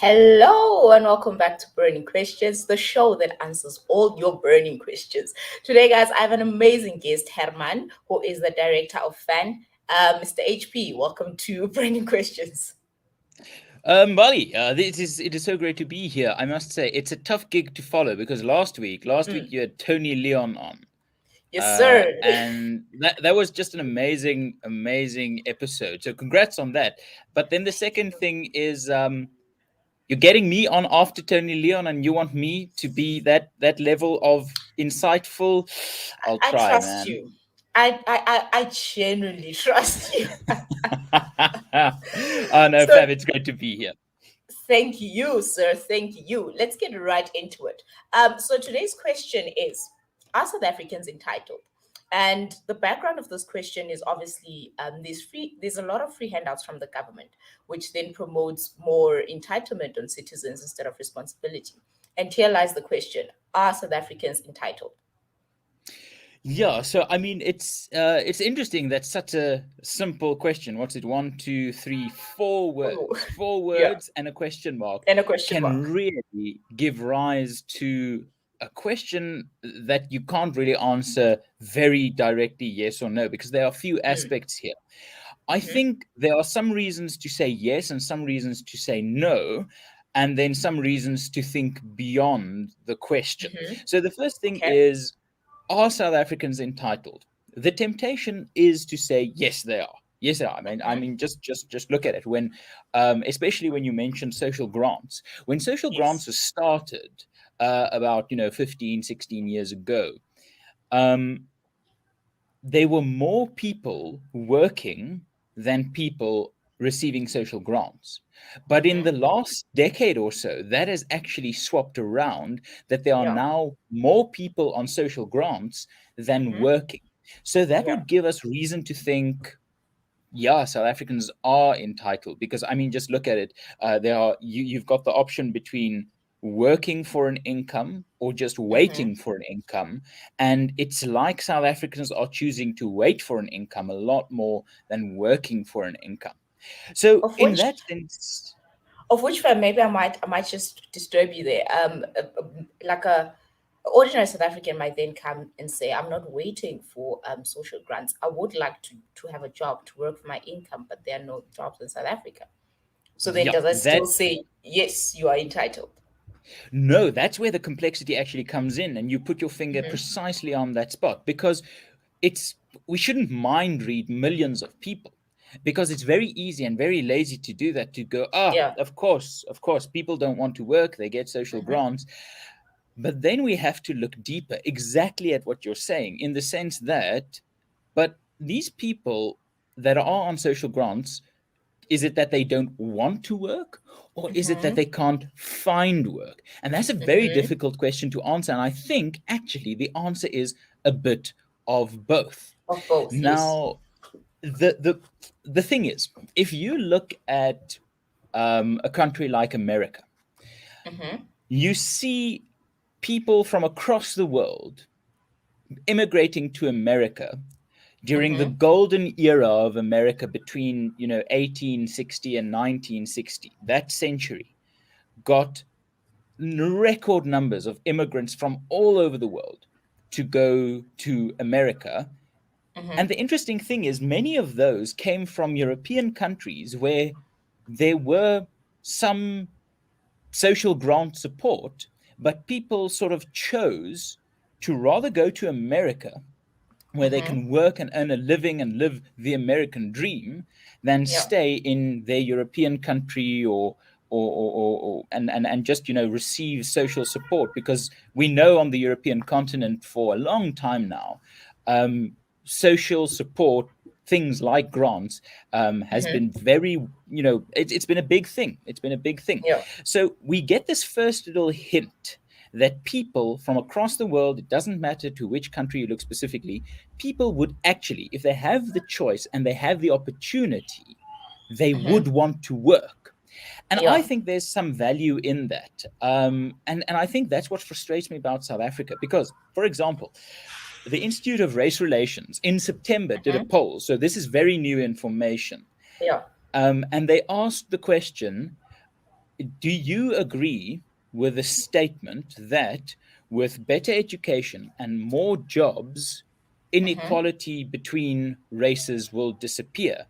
Hello and welcome back to Burning Questions, the show that answers all your burning questions. Today, guys, I have an amazing guest, Hermann, who is the director of FAN. Mr. HP, welcome to Burning Questions. Mbali, it is so great to be here. I must say it's a tough gig to follow because last week you had Tony Leon on, Yes, sir. and that was just an amazing episode. So congrats on that. But then the second thing is you're getting me on after Tony Leon, and you want me to be that level of insightful. I'll I try, trust man. you. I genuinely trust you. Oh no, So Fab, it's great to be here. thank you, sir. Thank you. Let's get right into it. So today's question is: Are South Africans entitled? And the background of this question is obviously there's a lot of free handouts from the government, which then promotes more entitlement on citizens instead of responsibility. And here lies the question: Are South Africans entitled? Yeah, so I mean, it's interesting. That's such a simple question. What's it? One, two, three, four Oh, words. Four yeah, words and a question mark and a question can mark. really give rise to a question that you can't really answer very directly, yes or no, because there are a few Mm, aspects here. I mm-hmm, think there are some reasons to say yes and some reasons to say no, and then some reasons to think beyond the question. mm-hmm. So the first thing Okay. is, are South Africans entitled? The temptation is to say yes, they are. Yes, they are. Mm-hmm. Just look at it. When, especially when you mention social grants, when social grants Yes. were started about 15, 16 years ago, um, there were more people working than people receiving social grants. But in Mm-hmm. the last decade or so, that has actually swapped around, that there are Yeah. now more people on social grants than Mm-hmm. working. So that Yeah. would give us reason to think, yeah, South Africans are entitled, because I mean, just look at it. You've got the option between working for an income or just Mm-hmm. waiting for an income, and it's like South Africans are choosing to wait for an income a lot more than working for an income. So Of in which that sense, maybe I might just disturb you there. Like a ordinary South African might then come and say, "I'm not waiting for social grants. I would like to have a job to work for my income, but there are no jobs in South Africa." So then, yeah, does that that still say yes, you are entitled? no, that's where the complexity actually comes in, and you put your finger Mm-hmm. precisely on that spot, because it's we shouldn't mind read millions of people, because it's very easy and very lazy to do that, to go, Yeah. of course people don't want to work, they get social Mm-hmm. grants. But then we have to look deeper exactly at what you're saying, in the sense that, but these people that are on social grants, is it that they don't want to work, or is it that Mm-hmm. they can't find work? And that's a very Mm-hmm. difficult question to answer, and I think actually the answer is a bit of both. Of both, yes. Now, the thing is, if you look at a country like America, Mm-hmm. you see people from across the world immigrating to America during the Mm-hmm. golden era of America between 1860 and 1960. That century got record numbers of immigrants from all over the world to go to America. And Mm-hmm. the interesting thing is, many of those came from European countries where there were some social grant support, but people sort of chose to rather go to America, where they Mm-hmm. can work and earn a living and live the American dream, than Yeah. stay in their European country, and just receive social support, because we know on the European continent for a long time now, um, social support, things like grants, has Mm-hmm. been very, it's been a big thing. It's been a big thing. Yeah. So we get this first little hint that people from across the world, it doesn't matter to which country you look specifically, people would actually, if they have the choice and they have the opportunity, they Mm-hmm. would want to work. And I Yeah. think there's some value in that. And I think that's what frustrates me about South Africa. Because, for example, the Institute of Race Relations in September did a Mm-hmm. poll. So this is very new information. Yeah. And they asked the question, do you agree with the statement that with better education and more jobs, Mm-hmm. inequality between races will disappear?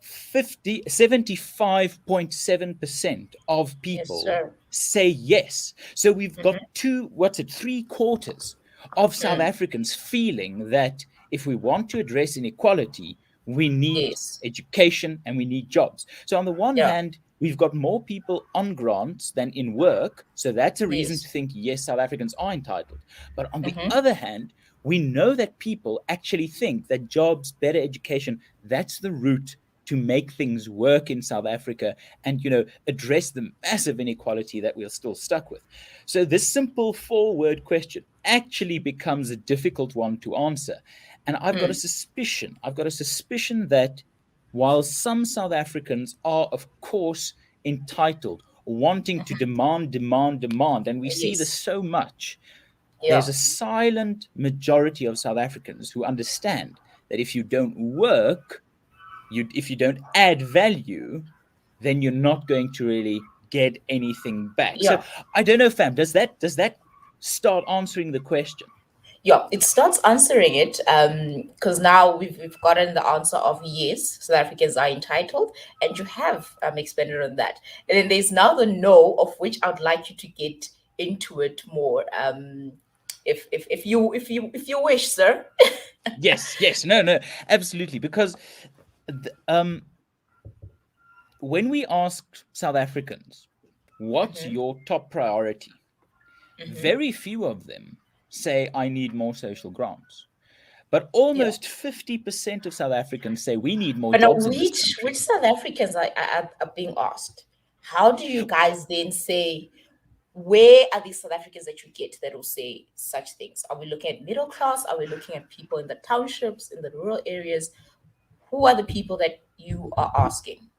75.7% of Yes, people sir. say yes. So we've got Mm-hmm. three quarters of South Mm. Africans feeling that if we want to address inequality, we need Yes. education and we need jobs. So on the one Yeah. hand, we've got more people on grants than in work. So that's a reason to Yes. think, yes, South Africans are entitled. But on the Mm-hmm. other hand, we know that people actually think that jobs, better education, that's the route to make things work in South Africa and address the massive inequality that we're still stuck with. So this simple four-word question actually becomes a difficult one to answer. And Mm. I've got a suspicion that while some South Africans are, of course, entitled, wanting to demand, demand, demand, and we see this Yes. so much, there's Yeah. a silent majority of South Africans who understand that if you don't work, if you don't add value, then you're not going to really get anything back. So Yeah. I don't know, fam. Does that start answering the question? Yeah, it starts answering it because now we've gotten the answer of yes, South Africans are entitled, and you have expanded on that. And then there's now the no, of which I would like you to get into it more. If you wish, sir. Yes, yes, no, no, absolutely. Because when we ask South Africans, what's Mm-hmm. your top priority? Mm-hmm. Very few of them say, I need more social grants. But Yeah. almost 50% of South Africans say we need more But now, jobs in this which country. South Africans are being asked? How do you guys then say, where are these South Africans that you get that will say such things? Are we looking at middle class? Are we looking at people in the townships, in the rural areas? Who are the people that you are asking?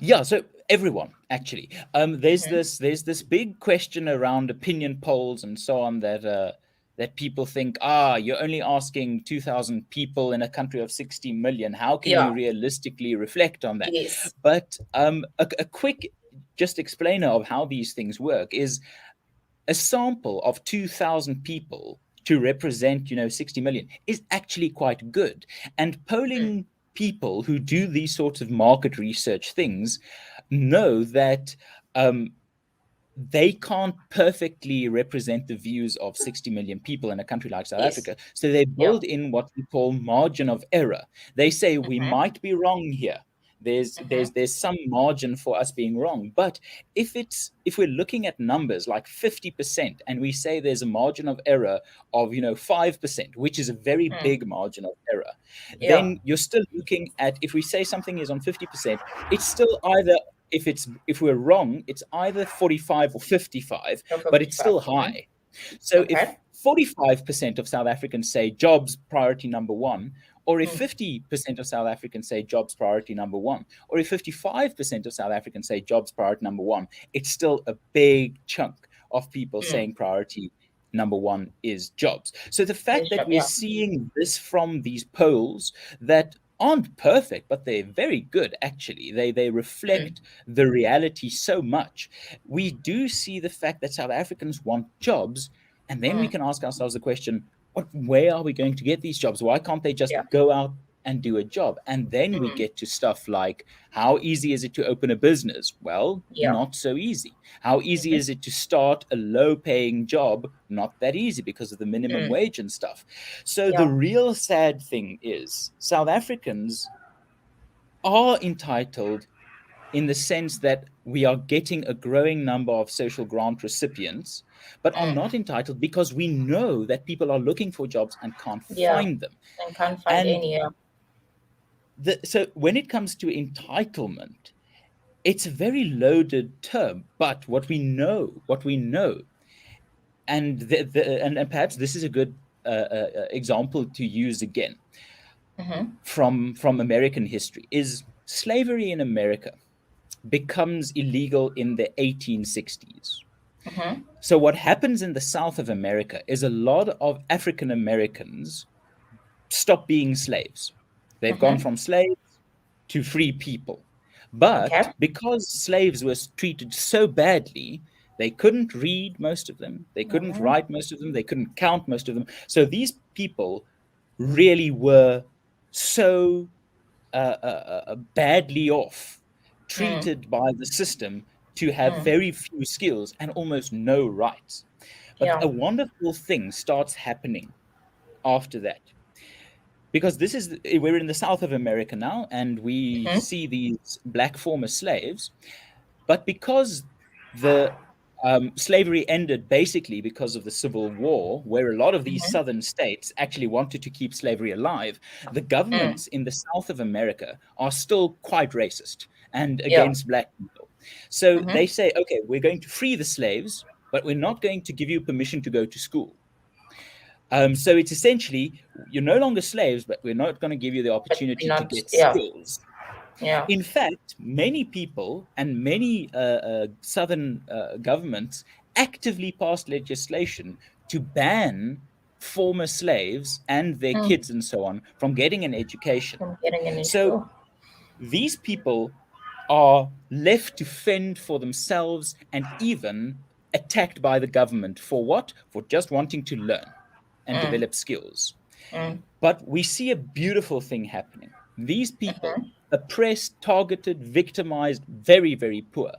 Yeah, so everyone actually. There's Mm-hmm. this big question around opinion polls and so on that people think, you're only asking 2,000 people in a country of 60 million. How can Yeah. you realistically reflect on that? Yes. But a quick just explainer of how these things work is a sample of 2,000 people to represent 60 million is actually quite good. And Mm. polling people who do these sorts of market research things know that um, they can't perfectly represent the views of 60 million people in a country like South Yes. Africa. So they Yeah. build in what we call margin of error. They say we Mm-hmm. might be wrong here. There's Mm-hmm. there's there's some margin for us being wrong. But if we're looking at numbers like 50% and we say there's a margin of error of 5%, which is a very Mm. big margin of error, Yeah. then you're still looking at, if we say something is on 50%, it's still either, if we're wrong, it's either 45 or 55, Or but it's 55. still Mm-hmm. high. So if Okay. 45% of South Africans say jobs priority number one, or if Mm. 50% of South Africans say jobs priority number one, or if 55% of South Africans say jobs priority number one, it's still a big chunk of people Mm. saying priority number one is jobs. So the fact Yes, that sure. we're Yeah. seeing this from these polls that aren't perfect, but they're very good actually. They Mm. reflect the reality so much. We do see the fact that South Africans want jobs, and then we Mm. can ask ourselves the question, where are we going to get these jobs? Why can't they just Yeah. go out and do a job? And then we Mm. get to stuff like, how easy is it to open a business? Well, Yeah. not so easy. How easy Mm-hmm. is it to start a low paying job? Not that easy because of the minimum Mm. wage and stuff. So the Yeah. real sad thing is South Africans are entitled in the sense that we are getting a growing number of social grant recipients, but are Mm. not entitled because we know that people are looking for jobs and can't Yeah. find them. And can't find And any. Yeah. so when it comes to entitlement, it's a very loaded term. But what we know, and perhaps this is a good example to use again Mm-hmm. from American history, is slavery in America becomes illegal in the 1860s. Mm-hmm. So, what happens in the South of America is a lot of African Americans stop being slaves. They've gone Mm-hmm. from slaves to free people. But Okay. because slaves were treated so badly, they couldn't read most of them, they couldn't Mm-hmm. write most of them, they couldn't count most of them. So these people really were so badly off, Mm. treated by the system to have Mm. very few skills and almost no rights. But Yeah. a wonderful thing starts happening after that, because we're in the South of America now, and we Mm-hmm. see these black former slaves. But because the slavery ended basically because of the Civil War, where a lot of these Mm-hmm. southern states actually wanted to keep slavery alive, the Mm. governments in the South of America are still quite racist and Yeah. against black people. So they Mm-hmm. say, okay, we're going to free the slaves, but we're not going to give you permission to go to school. So it's essentially, you're no longer slaves, but we're not going to give you the But we're opportunity to not. get Yeah. skills. Yeah. In fact, many people and many southern governments actively passed legislation to ban former slaves and their Mm. kids and so on from getting an education. I'm getting an So intro. these people are left to fend for themselves and even attacked by the government for what? For just wanting to learn and Mm. develop skills. Mm. But we see a beautiful thing happening. These people, Mm-hmm. oppressed, targeted, victimized, very, very poor.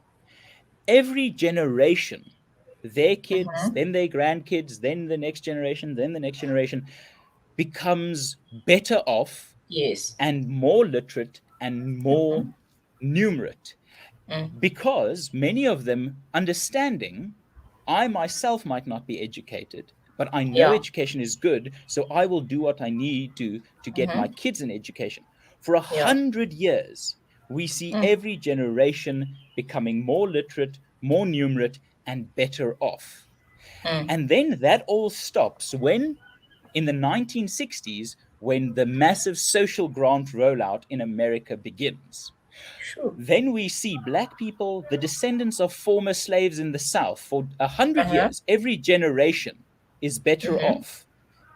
Every generation, their kids, Mm-hmm. then their grandkids, then the next generation, then the next generation, becomes better off Yes. and more literate and more Mm-hmm. numerate, Mm. because many of them understanding, I myself might not be educated, but I know Yeah. education is good, so I will do what I need to get my Mm-hmm. kids an education. For a Yeah. 100 years, we see Mm. every generation becoming more literate, more numerate, and better off. Mm. And then that all stops when, in the 1960s, when the massive social grant rollout in America begins. Sure. Then we see black people, the descendants of former slaves in the South, for 100 Uh-huh. years, every generation is better Mm-hmm. off.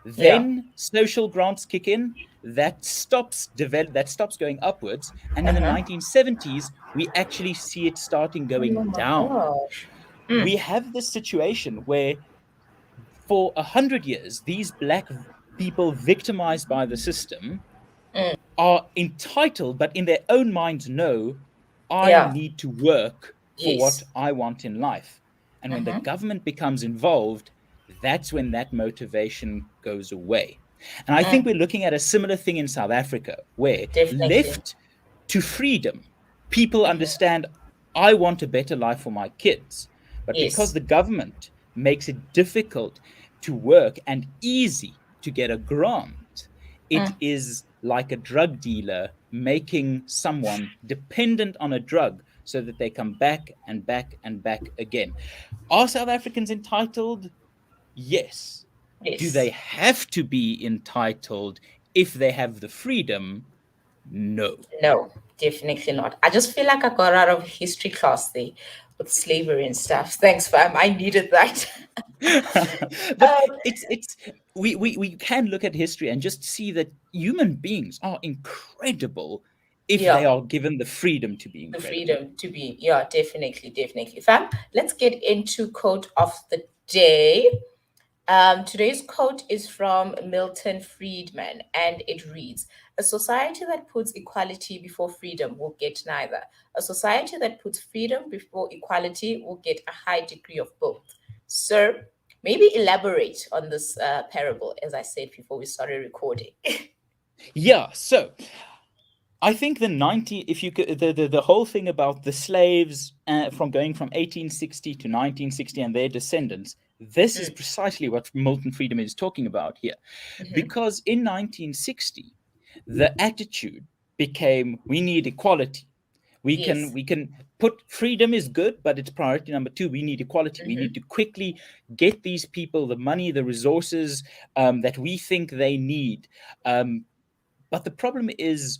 Yeah. Then social grants kick in, that stops going upwards, and in the Uh-huh. 1970s, we actually see it starting Oh going my down. gosh. We Mm. have this situation where for 100 years, these black people victimized by the system Mm. are entitled, but in their own minds know, I Yeah. need to work for what Yes. I want in life. And when the Mm-hmm. government becomes involved, that's when that motivation goes away. And I think Mm. we're looking at a similar thing in South Africa, where Definitely. left to freedom, people Mm-hmm. understand, I want a better life for my kids. But because Yes. the government makes it difficult to work and easy to get a grant, it Mm. is like a drug dealer making someone dependent on a drug so that they come back and back and back again. Are South Africans entitled? Yes. Do they Yes. have to be entitled if they have the freedom? No. No, definitely not. I just feel like I got out of history class there with slavery and stuff. Thanks, fam. I needed that. But it's we can look at history and just see that human beings are incredible if they Yeah, are given the freedom to be the incredible. freedom to be. Yeah, definitely, definitely. Fam, let's get into quote of the day. Today's quote is from Milton Friedman, and it reads: a society that puts equality before freedom will get neither. A society that puts freedom before equality will get a high degree of both. Sir, maybe elaborate on this parable, as I said before we started recording. Yeah, so I think the 90, if you could, the whole thing about the slaves from going from 1860 to 1960 and their descendants, this is Mm, precisely what Milton Friedman is talking about here. mhm. Because in 1960, the attitude became, we need equality. Yes. We can put freedom is good, but it's priority number two. We need equality. We need Hmm. to quickly get these people the money, the resources that we think they need. But the problem is,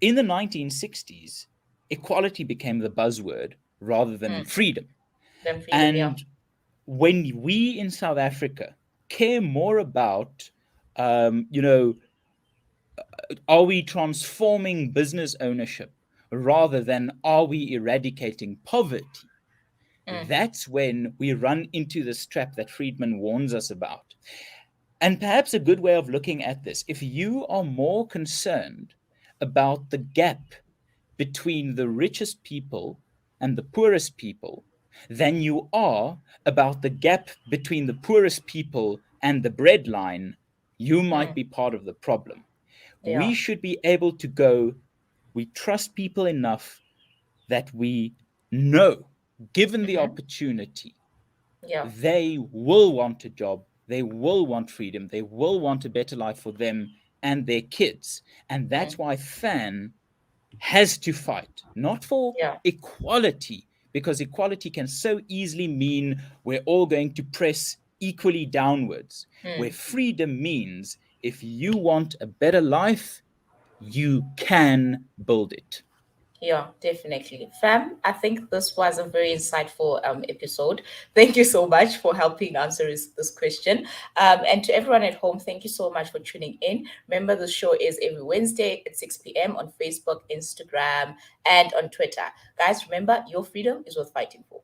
in the 1960s, equality became the buzzword rather than Mm. freedom. Then freedom, yeah. And when we in South Africa care more about, you know, are we transforming business ownership rather than are we eradicating poverty, Mm. that's when we run into this trap that Friedman warns us about. And perhaps a good way of looking at this, if you are more concerned about the gap between the richest people and the poorest people than you are about the gap between the poorest people and the breadline, you might Mm. be part of the problem. Yeah. We should be able to go, we trust people enough that we know, given the Mm-hmm. opportunity, Yeah. they will want a job, they will want freedom, they will want a better life for them and their kids. And Mm. that's why FAN has to fight, not for Yeah. equality, because equality can so easily mean we're all going to press equally downwards, where Mm. freedom means if you want a better life, you can build it. Yeah, definitely. Fam, I think this was a very insightful episode. Thank you so much for helping answer this question. And to everyone at home, thank you so much for tuning in. Remember, the show is every Wednesday at 6 p.m. on Facebook, Instagram, and on Twitter. Guys, remember, your freedom is worth fighting for.